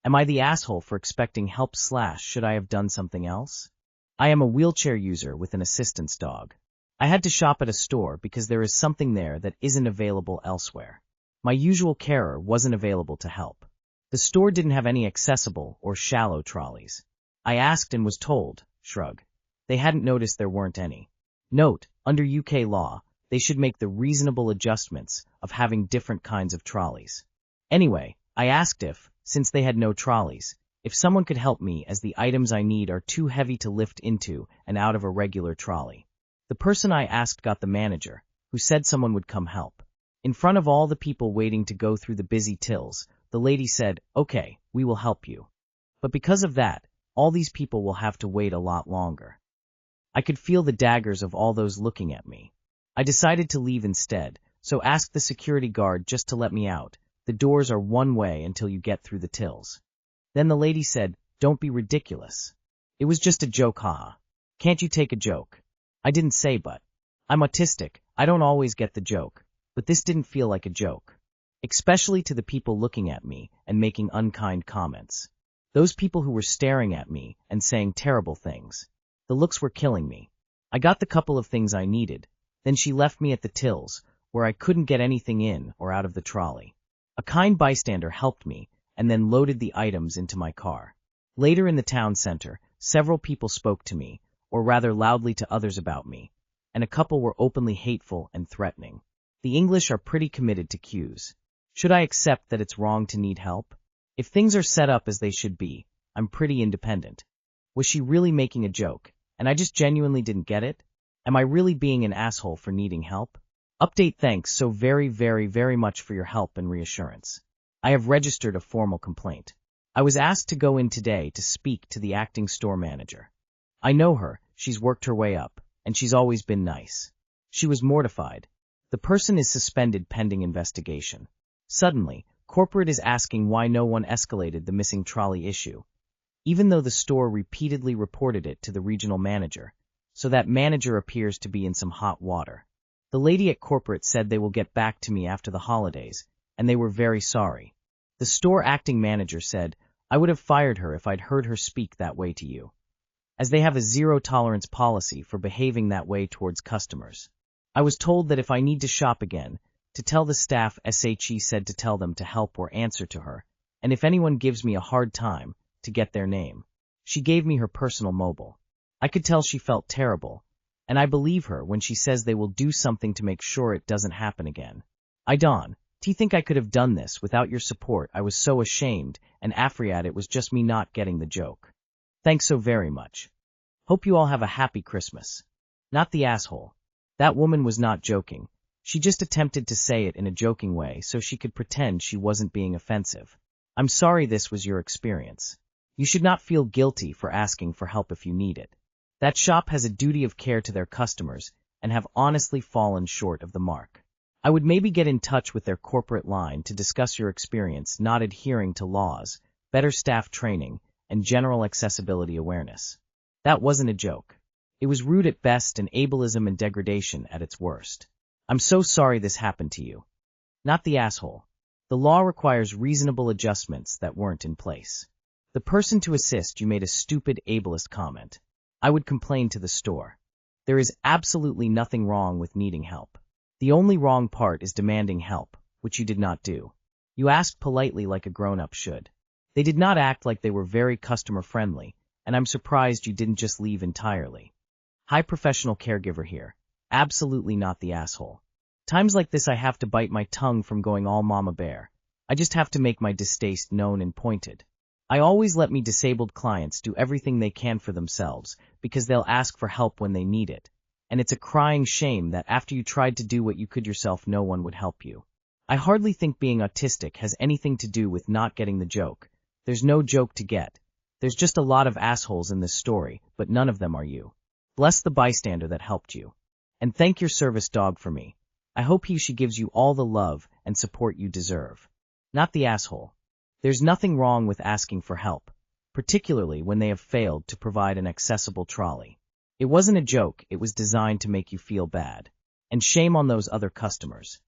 Am I the asshole for expecting help / should I have done something else? I am a wheelchair user with an assistance dog. I had to shop at a store because there is something there that isn't available elsewhere. My usual carer wasn't available to help. The store didn't have any accessible or shallow trolleys. I asked and was told, shrug. They hadn't noticed there weren't any. Note, under UK law, they should make the reasonable adjustments of having different kinds of trolleys. Anyway, I asked if, since they had no trolleys, if someone could help me as the items I need are too heavy to lift into and out of a regular trolley. The person I asked got the manager, who said someone would come help. In front of all the people waiting to go through the busy tills, the lady said, "Okay, we will help you." But because of that, all these people will have to wait a lot longer. I could feel the daggers of all those looking at me. I decided to leave instead, so asked the security guard just to let me out. The doors are one way until you get through the tills. Then the lady said, "Don't be ridiculous. It was just a joke, haha. Can't you take a joke?" I didn't say but. I'm autistic, I don't always get the joke, but this didn't feel like a joke. Especially to the people looking at me and making unkind comments. Those people who were staring at me and saying terrible things. The looks were killing me. I got the couple of things I needed, then she left me at the tills, where I couldn't get anything in or out of the trolley. A kind bystander helped me, and then loaded the items into my car. Later in the town center, several people spoke to me, or rather loudly to others about me, and a couple were openly hateful and threatening. The English are pretty committed to cues. Should I accept that it's wrong to need help? If things are set up as they should be, I'm pretty independent. Was she really making a joke, and I just genuinely didn't get it? Am I really being an asshole for needing help? Update. Thanks so very much for your help and reassurance. I have registered a formal complaint. I was asked to go in today to speak to the acting store manager. I know her, she's worked her way up, and she's always been nice. She was mortified. The person is suspended pending investigation. Suddenly, corporate is asking why no one escalated the missing trolley issue, even though the store repeatedly reported it to the regional manager, so that manager appears to be in some hot water. The lady at corporate said they will get back to me after the holidays, and they were very sorry. The store acting manager said, "I would have fired her if I'd heard her speak that way to you," as they have a zero-tolerance policy for behaving that way towards customers. I was told that if I need to shop again, to tell the staff. SHE said to tell them to help or answer to her, and if anyone gives me a hard time, to get their name. She gave me her personal mobile. I could tell she felt terrible, and I believe her when she says they will do something to make sure it doesn't happen again. I don't think I could have done this without your support. I was so ashamed, and Afriat, it was just me not getting the joke. Thanks so very much. Hope you all have a happy Christmas. Not the asshole. That woman was not joking. She just attempted to say it in a joking way so she could pretend she wasn't being offensive. I'm sorry this was your experience. You should not feel guilty for asking for help if you need it. That shop has a duty of care to their customers and have honestly fallen short of the mark. I would maybe get in touch with their corporate line to discuss your experience not adhering to laws, better staff training, and general accessibility awareness. That wasn't a joke. It was rude at best and ableism and degradation at its worst. I'm so sorry this happened to you. Not the asshole. The law requires reasonable adjustments that weren't in place. The person to assist you made a stupid ableist comment. I would complain to the store. There is absolutely nothing wrong with needing help. The only wrong part is demanding help, which you did not do. You asked politely like a grown-up should. They did not act like they were very customer-friendly, and I'm surprised you didn't just leave entirely. High professional caregiver here. Absolutely not the asshole. Times like this I have to bite my tongue from going all mama bear. I just have to make my distaste known and pointed. I always let me disabled clients do everything they can for themselves because they'll ask for help when they need it. And it's a crying shame that after you tried to do what you could yourself, no one would help you. I hardly think being autistic has anything to do with not getting the joke. There's no joke to get. There's just a lot of assholes in this story, but none of them are you. Bless the bystander that helped you. And thank your service dog for me. I hope she gives you all the love and support you deserve. Not the asshole. There's nothing wrong with asking for help, particularly when they have failed to provide an accessible trolley. It wasn't a joke, it was designed to make you feel bad. And shame on those other customers.